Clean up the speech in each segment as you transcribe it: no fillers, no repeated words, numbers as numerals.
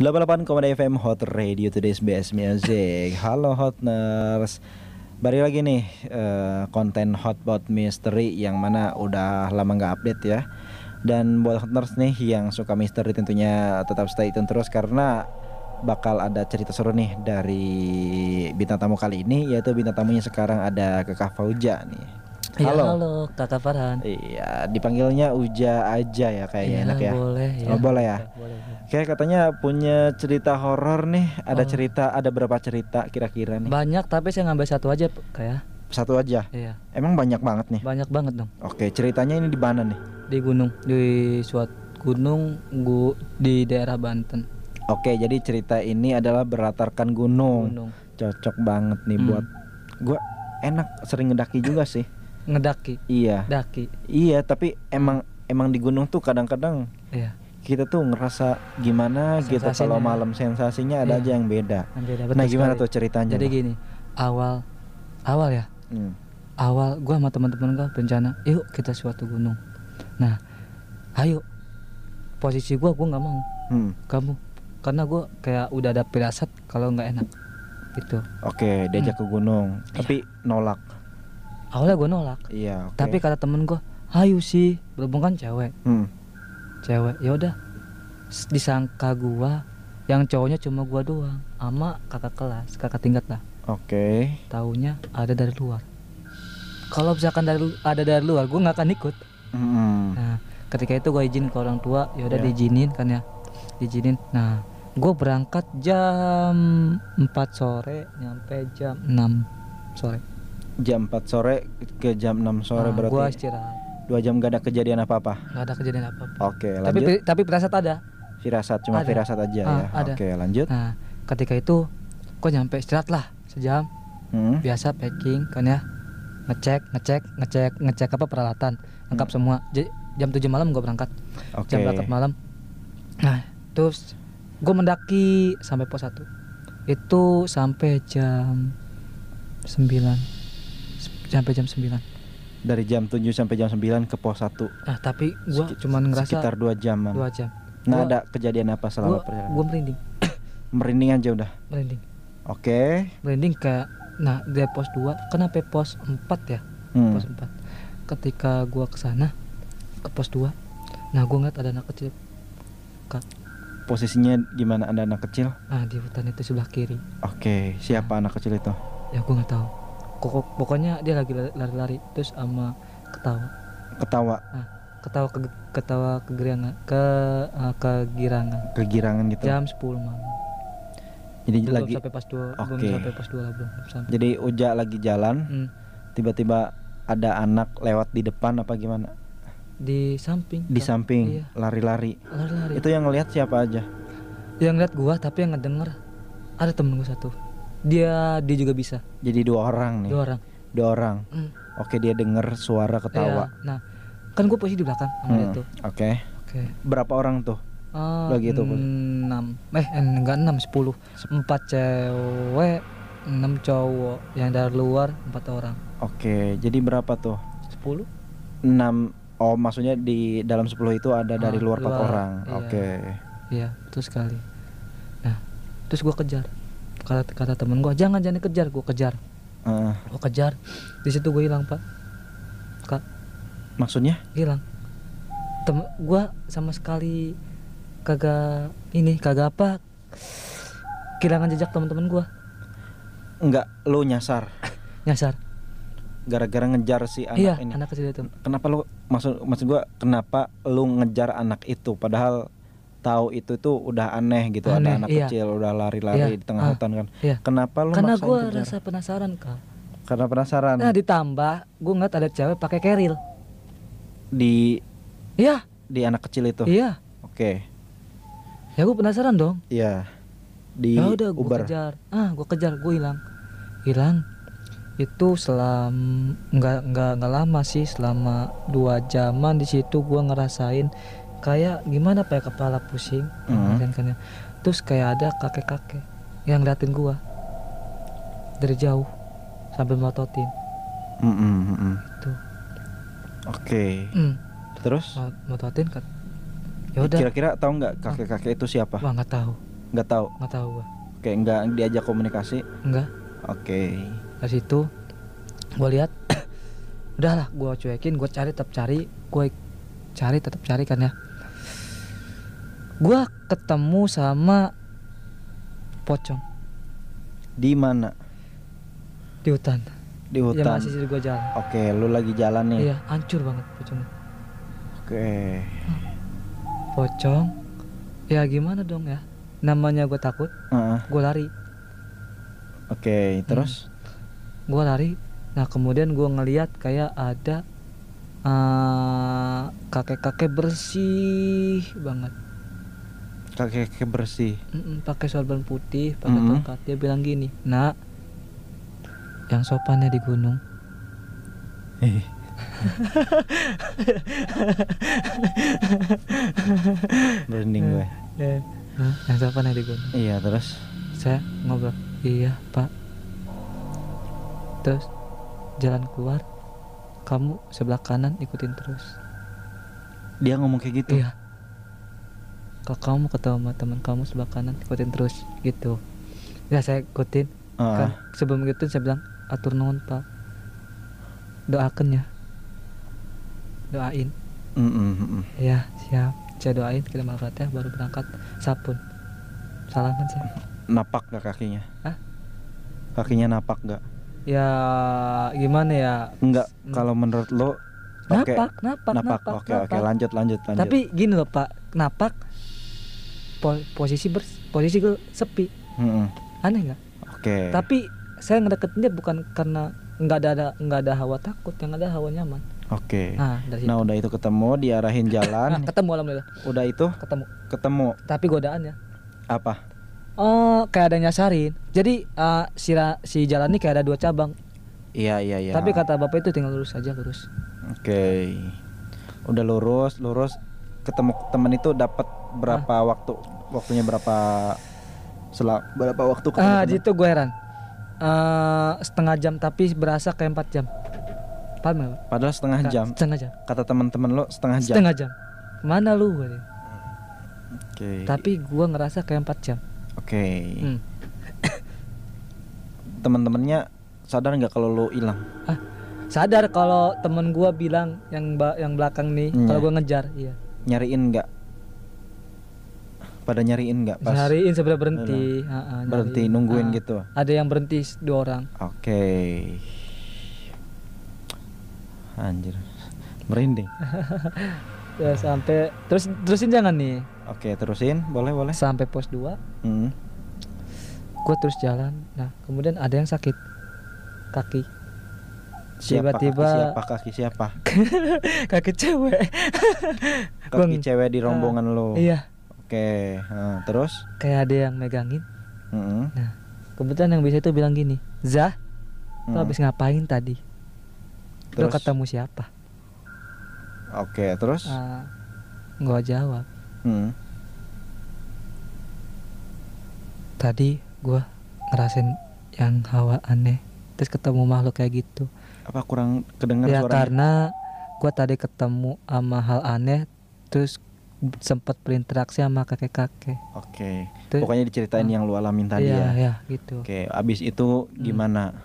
88,8 FM Hot Radio, Today's Best Music. Halo Hotners, balik lagi nih konten Hotbot Mystery yang mana udah lama gak update ya. Dan buat Hotners nih yang suka misteri tentunya tetap stay tune terus, karena bakal ada cerita seru nih dari bintang tamu kali ini. Yaitu bintang tamunya sekarang ada Kakak Fauja nih. Halo Kakak Farhan. Iya, dipanggilnya Uja aja ya kayaknya, enak ya. Boleh ya. Oh, boleh ya. Boleh. Kayak katanya punya cerita horor nih. Ada berapa cerita kira-kira nih? Banyak, tapi saya ngambil satu aja kayak. Satu aja. Iya. Emang banyak banget nih. Banyak banget dong. Oke, ceritanya ini di mana nih? Di gunung, di suatu gunung di daerah Banten. Oke, jadi cerita ini adalah berlatarkan gunung. Cocok banget nih buat gua. Enak, sering ngedaki juga sih. Ngedaki. Iya. Daki. Iya, tapi emang di gunung tuh kadang-kadang Iya. kita tuh ngerasa gimana gitu kalau malam, sensasinya ada aja yang beda. Nah, gimana tuh ceritanya? Jadi gini, awal ya. Awal gua sama teman-teman gua berencana, yuk kita suatu gunung. Nah, ayo. Posisi gua nggak mau. Kamu, karena gua kayak udah ada firasat kalau nggak enak. Gitu. Oke, diajak ke gunung, tapi nolak. Awalnya gue nolak. Iya. Okay. Tapi kata temen gue, ayo sih, berhubung kan cewek. Cewek, ya udah. Disangka gue, yang cowoknya cuma gue doang, sama kakak kelas, kakak tingkat lah. Oke. Taunya ada dari luar. Kalau misalkan ada dari luar, gue nggak akan ikut. Nah, ketika itu gue izin ke orang tua, ya udah diizinin kan ya, diizinin. Nah, gue berangkat jam 4 sore, nyampe jam 6 sore. Jam 4 sore ke jam 6 sore, berarti gua istirahat 2 jam gak ada kejadian apa-apa? Gak ada kejadian apa-apa. Oke, lanjut. Tapi firasat ada. Firasat, cuma firasat aja ya. Ada. Oke, lanjut. Nah, ketika itu gua nyampe istirahat lah sejam. Biasa packing kan ya. Ngecek apa peralatan, lengkap semua. Jam 7 malam gua berangkat. Oke. Jam berangkat malam. Nah, terus gua mendaki sampai pos 1. Itu sampai jam 9. Sampai jam 9. Dari jam 7 sampai jam 9 ke pos 1. Nah, tapi gua cuman ngerasa sekitar 2 jaman. 2 jam. Nah, ada kejadian apa selama perjalanan? Gua merinding. Merinding aja udah. Merinding. Oke. Merinding kayak, nah dari pos 2 kenapa pos 4 ya? Pos 4. Ketika gua kesana ke pos 2, nah gua ngeliat ada anak kecil. Kak. Posisinya gimana, ada anak kecil? Nah, di hutan itu sebelah kiri. Oke, siapa anak kecil itu? Ya gua nggak tahu. Pokoknya dia lagi lari-lari terus sama ketawa. Nah, ketawa kegirangan gitu. Jam 10 malam. Jadi belum lagi sampai pas 2. Okay. Belum sampai pas 2 lah, belum sampai. Jadi Uja lagi jalan, tiba-tiba ada anak lewat di depan apa gimana? Di samping. Iya. Lari-lari. Itu yang ngelihat siapa aja? Yang ngeliat gua, tapi yang ngedenger ada temen gua satu. Dia juga bisa. Jadi 2 orang nih. 2 orang. Oke, dia denger suara ketawa. Iya. Nah, kan gue posisi di belakang sama dia tuh. Oke. Berapa orang tuh? Lagi itu 6. Enggak 6, 10. 4 cewek, 6 cowok. Yang dari luar 4 orang. Oke, jadi berapa tuh? 10. 6. Oh, maksudnya di dalam 10 itu ada dari luar 4 orang. Iya. Oke. Iya, betul sekali. Nah, terus gue kejar. Kata temen gue, jangan dikejar. Gue kejar. Gue kejar. Di situ gue hilang, Pak. Kak. Maksudnya? Hilang. Gue sama sekali kagak apa. Kehilangan jejak teman-teman gue. Enggak, lu nyasar. Gara-gara ngejar si anak ini. Iya, anak kecil itu. Kenapa lu maksud gue, kenapa lu ngejar anak itu padahal tahu itu tuh udah aneh gitu, ada anak kecil udah lari-lari di tengah hutan kan. Kenapa lu Karena maksain gue kejar? rasa penasaran, Kak. Karena penasaran. Nah, ditambah gue ngeliat ada cewek pakai keril di anak kecil itu. Iya. Oke. Ya gue penasaran dong. Iya. Di udah gue kejar. Gue hilang. Itu nggak lama sih, selama 2 jaman di situ gue ngerasain kayak gimana kayak kepala pusing kan ya. Terus kayak ada kakek-kakek yang ngeliatin gua dari jauh sambil melototin. Tuh. Oke. Terus melototin kan. Ya udah. Kira-kira tahu nggak kakek-kakek itu siapa? Wah, nggak tahu. Nggak tahu. nggak tahu gua. Kayak nggak diajak komunikasi. Enggak. Oke. Dari situ gue lihat udahlah gue cuekin, gue cari tetap cari, tetap cari kan ya. Gue ketemu sama pocong Di mana? di hutan. Di Ya hutan. masih gue jalan. Oke, lu lagi jalan nih. Iya, hancur banget pocongnya. Oke. Pocong. Ya gimana dong ya? Namanya gue takut, Heeh. gue lari. Oke, terus? Gue lari. Nah kemudian gue ngeliat kayak ada kakek-kakek bersih banget. Kakek bersih. Pakai sorban putih, pakai tongkat. Dia bilang gini, nak, yang sopannya di gunung. Merinding gue. Yang sopannya di gunung. Iya, terus? Saya ngobrol, iya pak. Terus jalan keluar, kamu sebelah kanan ikutin terus. Dia ngomong kayak gitu? Iya. Kalau kamu ketemu sama teman kamu sebelah kanan, ikutin terus gitu. Ya saya ikutin. Kan sebelum gitu saya bilang, atur nuhun pak, doakan ya, doain. Ya siap. Saya doain, kirim al-fatihah, baru berangkat. Sapun, salaman saya. Napak gak kakinya? Hah? Kakinya napak gak? Ya gimana ya? Enggak. Kalau menurut lo? Napak. Oke, lanjut. Tapi gini loh pak, napak posisi gue sepi. Aneh nggak? Oke. Tapi saya ngedeketin dia bukan karena nggak ada hawa takut, yang ada hawa nyaman. Oke. Nah, udah itu ketemu, diarahin jalan. Ketemu alhamdulillah. Udah itu? Ketemu. Tapi godaannya Apa? kayak ada nyasarin. Jadi si jalan ini kayak ada 2 cabang. Iya. Tapi kata bapak itu tinggal lurus aja, lurus. Oke. Udah lurus. Ketemu temen itu dapat berapa waktu? Waktunya berapa? Berapa waktu ketemu? Di situ gue heran. Setengah jam tapi berasa kayak 4 jam. Paham gak? Padahal setengah jam. Kata teman-teman lo setengah jam. Mana lu? Oke. Tapi gue ngerasa kayak 4 jam. Oke. Teman-temannya sadar nggak kalau lo hilang? Sadar kalau temen gue bilang yang belakang nih, kalau gue ngejar, iya. Nyariin nggak? Pada nyariin nggak pas? Nyariin sebelum berhenti. Berhenti nungguin gitu. Ada yang berhenti 2 orang. Oke. Anjir, merinding. Ya sampai terusin jangan nih. Oke, terusin, boleh. Sampai pos 2. Gue terus jalan. Nah, kemudian ada yang sakit kaki. Tiba-tiba kaki siapa? kaki cewek. Kaki cewek di rombongan lo. Iya. Oke, terus? Kayak ada yang megangin. Nah, kebetulan yang bisa itu bilang gini, Zah, lo habis ngapain tadi? Lo ketemu siapa? Oke, terus? Gua jawab. Tadi gua ngerasain yang hawa aneh, terus ketemu makhluk kayak gitu. Apa kurang kedengar ya, suaranya? Karena gua tadi ketemu sama hal aneh, terus sempat berinteraksi sama kakek-kakek. Oke. Pokoknya diceritain yang lu alamin tadi ya. Iya, gitu. Oke, abis itu gimana?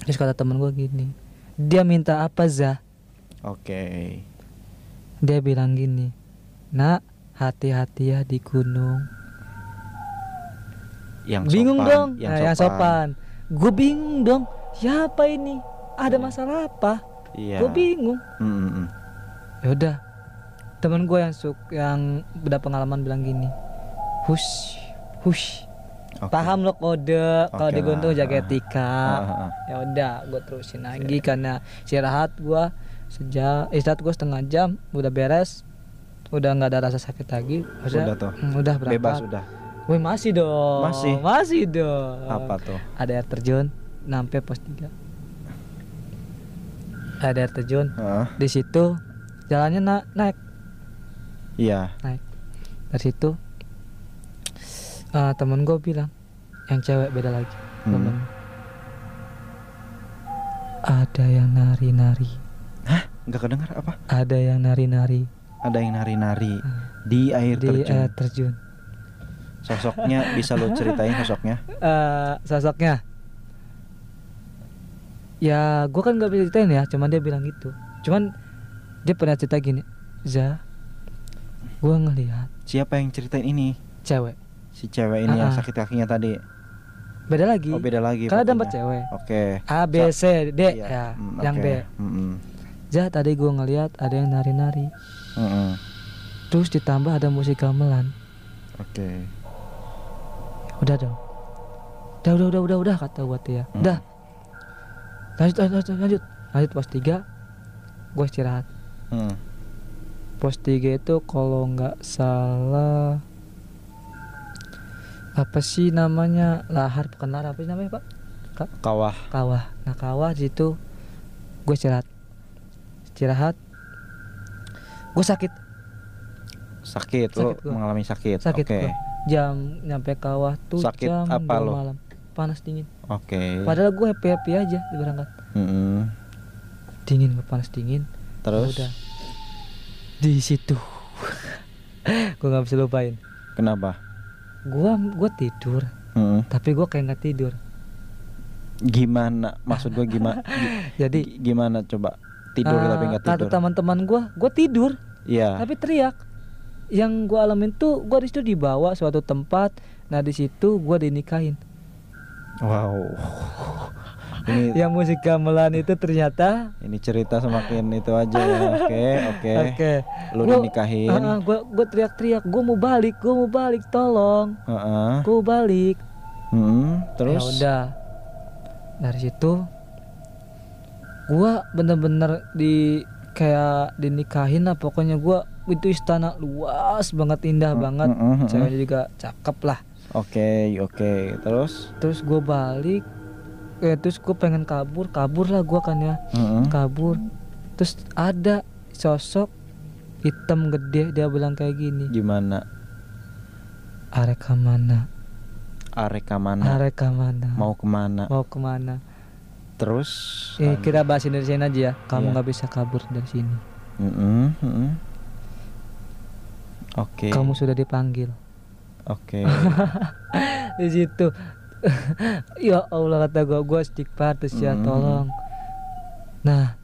Terus kata temen gua gini, dia minta apa, Zah? Oke. Dia bilang gini, nak, hati-hati ya di gunung. Yang bingung sopan, dong. yang sopan. Gue bingung dong. Siapa ini? Ada masalah apa? Iya. Gue bingung. Ya udah. Temen gue yang udah pengalaman bilang gini, hush. Okay. Paham lo kode. Kalau di gunung jaga etika. Ya udah, gue terusin lagi karena istirahat gue istirahat gue setengah jam, udah beres, udah nggak ada rasa sakit lagi. Udah tuh. Udah berangkat. Bebas udah. Woi masih dong. Masih dong. Apa tuh? Ada air terjun, sampai pos 3. Ada air terjun. Di situ jalannya naik. Iya. Naik. Dari situ temen gue bilang, yang cewek beda lagi. Ada yang nari-nari. Hah? Nggak kedengar apa? Ada yang nari-nari. Ada yang nari-nari di air terjun. Di air terjun. Sosoknya bisa lu ceritain sosoknya? Sosoknya ya gue kan nggak bisa ceritain ya, cuman dia bilang gitu. Cuman dia pernah cerita gini, Za, gue ngelihat Siapa yang ceritain ini? cewek. Si cewek ini yang sakit kakinya tadi. Beda lagi. Oh beda lagi. Karena ada pokoknya. 4 cewek. Oke. A B C D Iya. ya. Yang oke. D. Za, tadi gue ngelihat ada yang nari-nari. Terus ditambah ada musik gamelan. Oke. Udah dong. Udah kata gue tuh ya. Udah. Lanjut pos 3. Gue istirahat. Pos 3 itu kalau nggak salah apa sih namanya, lahar, bukan lahar, apa sih namanya Pak? Kawah. Nah kawah di situ gue istirahat. Gue sakit Lo gua. mengalami sakit. Oke. Oke. Jam nyampe kawah tuh Sakit jam apa 2 lo? malam. Panas dingin. Oke. Padahal gue happy aja di berangkat. Dingin, panas dingin. Terus? Udah. Di situ gue nggak bisa lupain. Kenapa? Gue tidur, tapi gue kayak nggak tidur. Gimana? Maksud gue gimana? Jadi gimana coba? Tidur tapi nggak tidur. Kata teman-teman gue tidur, Iya. tapi teriak. Yang gue alamin tuh gue di situ dibawa suatu tempat. Nah di situ gue dinikahin. Wow. Ini Yang musik gamelan itu ternyata. Ini cerita semakin itu aja ya. Oke. Lu dinikahin. Gue teriak-teriak, gue mau balik, tolong. Gue mau balik. Terus? Ya udah. Dari situ gue bener-bener kayak dinikahin lah. Pokoknya gue itu istana luas banget, indah banget. Ceweknya juga cakep lah. Oke. Terus gue balik. Terus gue pengen kabur lah gue kan ya. Kabur. Terus ada sosok hitam gede, dia bilang kayak gini. Gimana? Areka mana? Mau kemana? Terus? Kita bahas Indonesia aja ya. Kamu nggak bisa kabur dari sini. Oke. Kamu sudah dipanggil. Oke. Di situ. Ya Allah, kata gue istighfar terus ya, tolong. Nah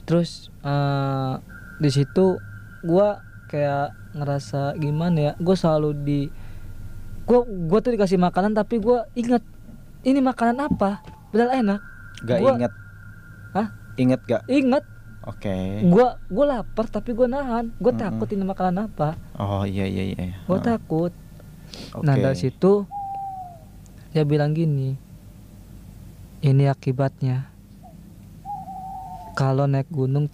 terus di situ gue kayak ngerasa gimana ya, gue selalu gue tuh dikasih makanan tapi gue inget ini makanan apa, padahal enak. Inget? Hah? Inget gak? Inget. Oke. Gue lapar tapi gue nahan, gue takut ini makanan apa. Oh iya. Gue takut. Okay. Nah dari situ dia bilang gini, ini akibatnya kalau naik gunung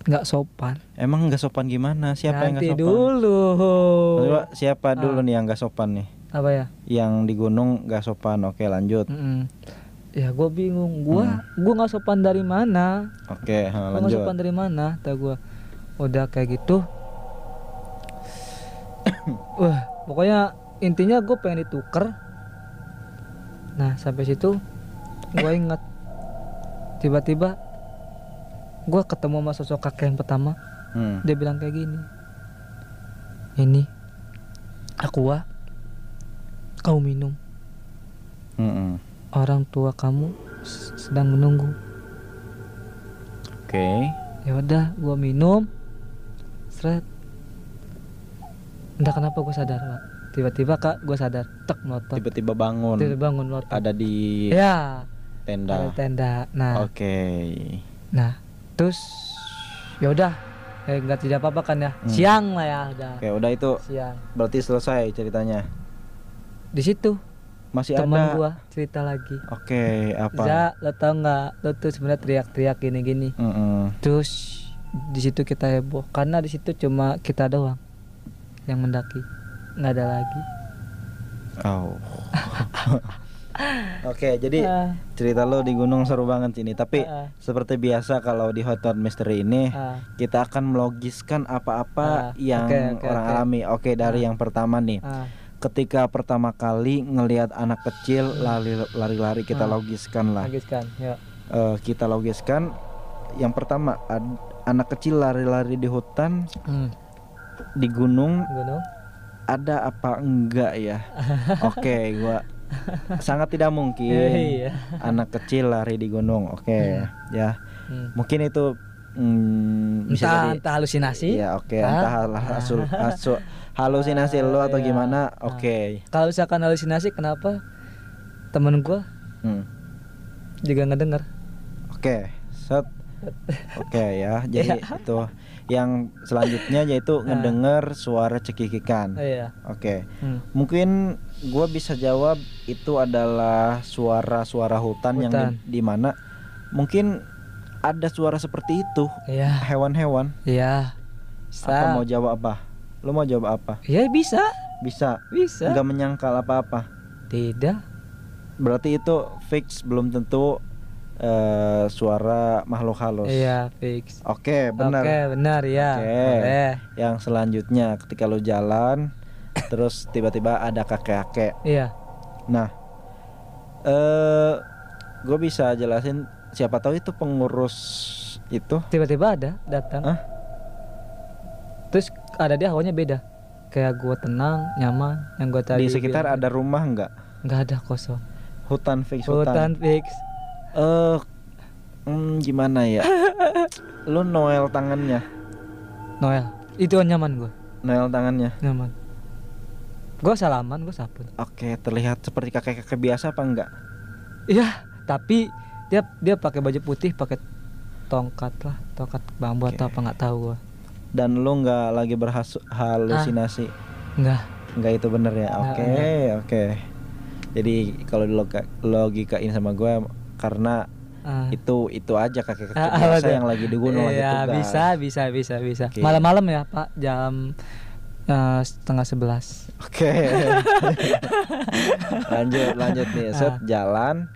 nggak sopan. Emang nggak sopan gimana? Siapa yang nggak sopan? Nanti dulu. Siapa dulu nih yang nggak sopan nih? Apa ya? Yang di gunung nggak sopan. Oke, lanjut. Ya gue bingung. Gue nggak sopan dari mana? Oke, lanjut. Nggak sopan dari mana? Tahu gue. Udah kayak gitu. Pokoknya intinya gue pengen dituker. Nah sampai situ gue ingat, tiba-tiba gue ketemu sama sosok kakek yang pertama. Dia bilang kayak gini, ini aqua, kau minum. Orang tua kamu sedang menunggu. Oke. Ya udah, gue minum. Seret. Entah kenapa gue sadar, Pak. Tiba-tiba gue sadar, melotot. Tiba-tiba bangun. Melotot. Ada di tenda. Ada tenda. Nah. Oke. Nah, terus ya udah, nggak tidak apa-apa kan ya. Siang lah ya udah. Oke, udah itu. Siang. Berarti selesai ceritanya. Di situ masih teman ada. Gua cerita lagi. Oke, apa? Za, lo tau nggak? Lo tuh sebenarnya teriak-teriak gini-gini. Terus di situ kita heboh karena di situ cuma kita doang yang mendaki, nggak ada lagi. Oke, jadi cerita lo di gunung seru banget ini. Tapi seperti biasa kalau di Hot Note Mystery ini kita akan melogiskan apa-apa yang orang alami. Oke, dari yang pertama nih. Ketika pertama kali ngelihat anak kecil lari-lari, kita logiskan lah. Kita logiskan. Yang pertama, anak kecil lari-lari di hutan, di gunung. ada apa enggak ya? Oke, gua sangat tidak mungkin Iya. anak kecil lari di gunung. Oke, ya. Mungkin itu bisa Entah jadi entah halusinasi. iya, oke, entah halusinasi lo atau Iya. gimana. Oke. Kalau misalkan halusinasi, kenapa temen gua Hmm. juga ngedenger? Oke, set. Oke ya. Jadi Iya. itu yang selanjutnya yaitu ngedenger suara cekikikan. Iya. Oke. Mungkin gua bisa jawab itu adalah suara-suara hutan yang di mana mungkin ada suara seperti itu. Iya. Hewan-hewan. Iya. Apa mau jawab apa? Lo mau jawab apa? Iya, bisa. Bisa. Bisa. Nggak menyangkal apa-apa. Tidak. Berarti itu fix, belum tentu suara makhluk halus. Iya, fix. Oke, benar. Oke, benar ya. Oke. Yang selanjutnya ketika lo jalan terus tiba-tiba ada kakek-kakek. Iya. Nah, gue bisa jelasin, siapa tahu itu pengurus itu. Tiba-tiba ada datang. Hah? Terus ada dia hawanya beda. Kayak gua tenang, nyaman. Yang gua tadi Di sekitar ada rumah nggak? nggak ada, kosong. Hutan fix Hutan fix. Gimana ya? Lu noel tangannya. Noel. Itu nyaman gua. Noel tangannya. Nyaman. Gua salaman, gua sapun. Oke, terlihat seperti kakek-kakek biasa apa enggak? Iya, tapi dia pakai baju putih, pakai tongkat lah, tongkat bambu atau apa nggak tahu gua. Dan lu nggak lagi berhalusinasi? Enggak itu bener ya. Oke. Jadi kalau logikain sama gue, karena itu aja kakek-kakek biasa yang lagi di gunung lagi tugas. Bisa. Okay. Malam-malam ya Pak, jam 10:30. Oke. lanjut nih. Set jalan.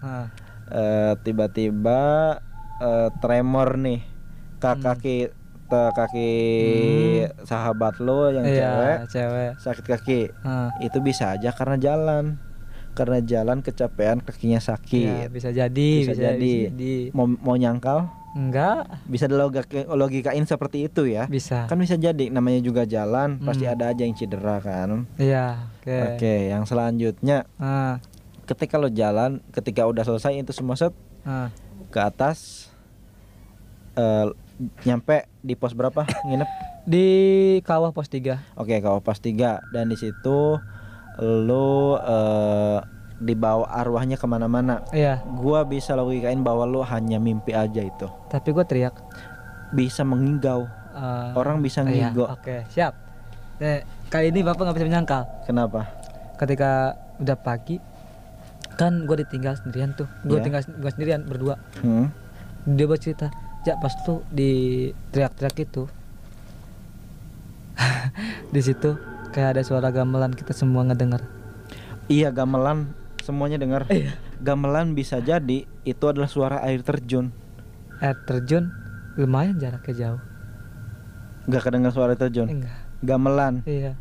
Tiba-tiba tremor nih kaki sahabat lo yang cewek sakit kaki. Itu bisa aja karena jalan kecapean, kakinya sakit. Ya, bisa jadi. Mau nyangkal? Enggak. Bisa logikain seperti itu ya. Bisa. Kan bisa jadi, namanya juga jalan, pasti ada aja yang cedera kan. Iya. Oke, yang selanjutnya ketika lo jalan, ketika udah selesai itu semua set ke atas, nyampe di pos berapa nginep? Di Kawah Pos 3. Oke, Kawah Pos 3. Dan di situ lo dibawa arwahnya kemana-mana. Iya. Gua bisa logikain bahwa lo hanya mimpi aja itu. Tapi gua teriak. Bisa mengigau. Orang bisa ngigo. Iya. Oke, siap. Kali ini bapak nggak bisa menyangkal. Kenapa? Ketika udah pagi, kan gua ditinggal sendirian tuh. Gua sendirian berdua. Dia bercerita, "Ja, pas tuh di teriak-teriak itu." Di situ kayak ada suara gamelan, kita semua ngedengar. Iya, gamelan semuanya dengar. Gamelan bisa jadi itu adalah suara air terjun. Air terjun lumayan jaraknya jauh. Enggak kedengar suara air terjun? Enggak. Gamelan. Iya.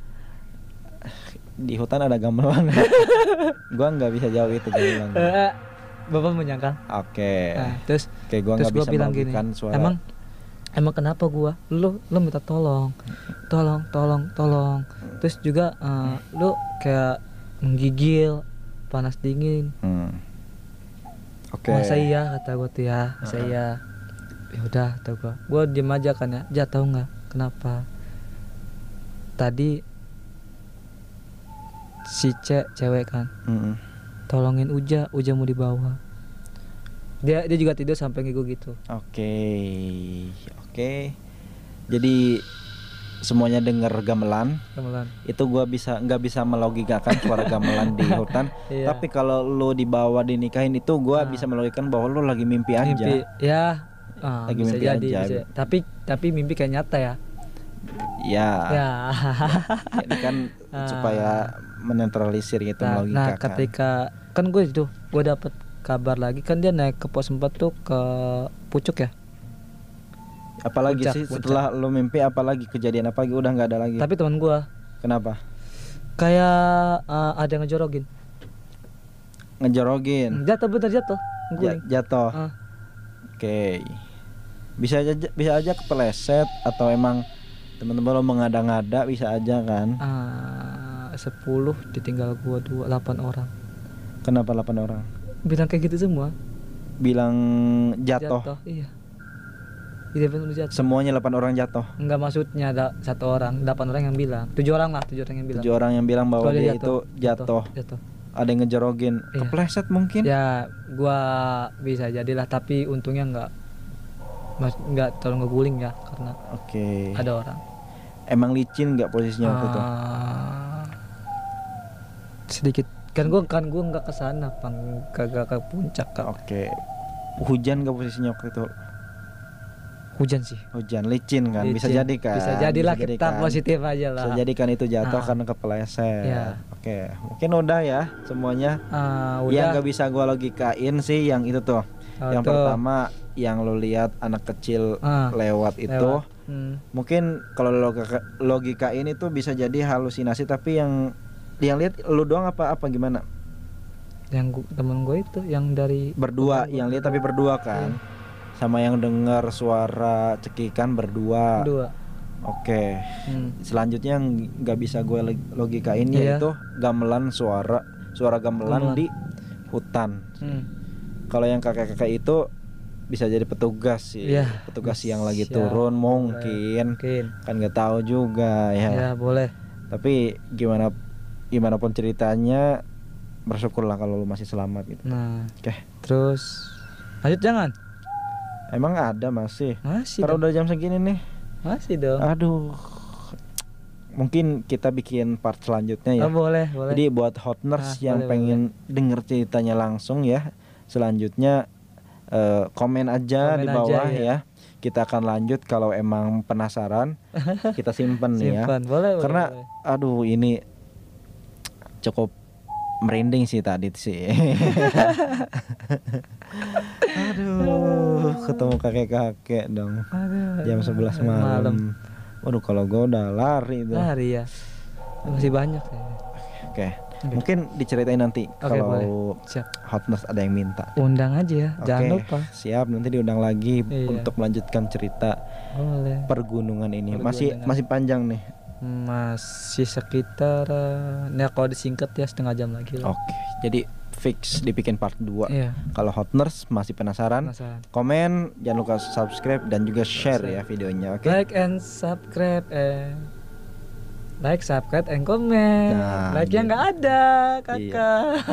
Di hutan ada gamelan. Gua nggak bisa jawab itu gamelan. Bapak menyangkal. Oke. Nah, terus gua nggak bisa bilang gini, suara. Emang kenapa gua? Lu minta tolong. Terus juga lu kayak menggigil, panas dingin. Oke. Masa iya, kata gua tuh ya. Masa iya. Ya udah, kata gua. Gua diem aja kan ya. Ja, tahu nggak kenapa? Tadi si cewek kan. Tolongin Uja mau dibawa. Dia juga tidur sampai ngigo gitu. Oke. Jadi semuanya dengar gamelan. Itu gua nggak bisa melogikakan suara gamelan di hutan. Iya. Tapi kalau lo dibawa dinikahin itu gua bisa melogikakan bahwa lo lagi mimpi aja. Ya. Lagi bisa mimpi jadi, aja. bisa. Tapi mimpi kayak nyata ya. Ya. Ini kan supaya menetralisir gitu, melogikakan. Nah, ketika kan gue dapet kabar lagi kan dia naik ke pos 4 tuh ke Pucuk ya. Apalagi sih setelah lo mimpi, apalagi kejadian apa lagi? Udah nggak ada lagi. Tapi teman gue. Kenapa? Kayak ada yang ngejorogin. Jatuh. Jatuh. Oke. Bisa aja kepeleset atau emang teman-teman lo mengada-ngada, bisa aja kan? 10 ditinggal gua 8 orang. Kenapa 8 orang? Bilang kayak gitu semua. Bilang jatuh. Iya. Iya benar jatuh. Semuanya 8 orang jatuh. Enggak, maksudnya ada 1 orang, 8 orang yang bilang. 7 orang yang bilang. 7 orang yang bilang bahwa Kalau dia itu jatuh. Ada yang ngejerogin, Iya. kepleset mungkin. Ya, gua bisa jadilah, tapi untungnya enggak terlalu ngeguling ya karena Oke. ada orang. Emang licin nggak posisinya waktu itu? Sedikit. Kan gua enggak ke sana, kagak ke puncak kan. Oke. Hujan nggak posisinya waktu itu? Hujan sih. Hujan, licin kan? Bisa jadi kan? Bisa jadilah, kita kan? positif aja lah. Bisa jadi kan itu jatuh karena kepleset. Ya. Oke, mungkin udah ya semuanya. Udah. Yang nggak bisa gua logikain sih yang itu tuh. Yang pertama yang lo lihat anak kecil lewat itu. Mungkin kalau logikain itu bisa jadi halusinasi, tapi yang lihat lu doang apa gimana? Yang temen gue itu yang dari berdua, yang lihat tapi berdua kan. Sama yang dengar suara cekikan berdua. Oke. Selanjutnya yang nggak bisa gue logikain yaitu gamelan suara gamelan di hutan. Kalau yang kakek-kakek itu bisa jadi petugas sih. Petugas yang lagi turun mungkin. Kan nggak tahu juga ya. Ya boleh. Tapi gimana pun ceritanya, bersyukurlah kalau lu masih selamat gitu. Nah. Oke. Terus lanjut jangan. Emang ada masih? Masih. Karena udah jam segini nih. Masih dong. Aduh. Mungkin kita bikin part selanjutnya ya. Boleh. Jadi buat hotners yang pengen denger ceritanya langsung ya, selanjutnya komen aja di bawah ya. Kita akan lanjut kalau emang penasaran. Kita simpen ya. Boleh. Karena aduh ini cukup merinding sih tadi sih. Aduh, ketemu kakek-kakek dong. Jam 11 malam. Waduh, kalau gue udah lari tuh. Lari ya. Masih banyak ya. Oke. Mungkin diceritain nanti kalau hotness ada yang minta. Undang aja ya, jangan lupa. Siap, nanti diundang lagi untuk melanjutkan cerita pergunungan ini. Masih panjang nih. Masih sekitar kalau disingkat ya setengah jam lagi lah. Oke. Jadi fix dibikin part 2. Kalau hotners masih penasaran, komen, jangan lupa subscribe dan juga share ya videonya. Oke. Like and subscribe like, subscribe, and comment. Like-nya nggak ada, kakak.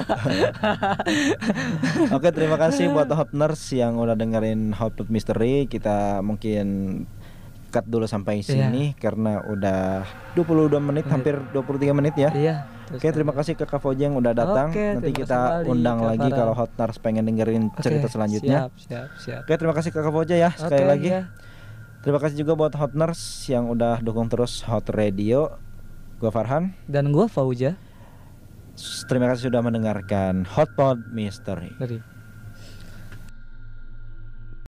Oke, terima kasih buat hotners yang udah dengerin Hotpot Mystery. Kita mungkin cut dulu sampai sini karena udah 22 menit, hampir 23 menit ya. Oke, terima kasih ke Kak Fauzi yang udah datang. Nanti kita undang lagi kalau hotners pengen dengerin cerita selanjutnya. Siap. Oke, terima kasih ke Kak Fauzi ya sekali lagi. Terima kasih juga buat hotners yang udah dukung terus Hot Radio. Gua Farhan dan gua Fauza. Terima kasih sudah mendengarkan Hotpot Mystery.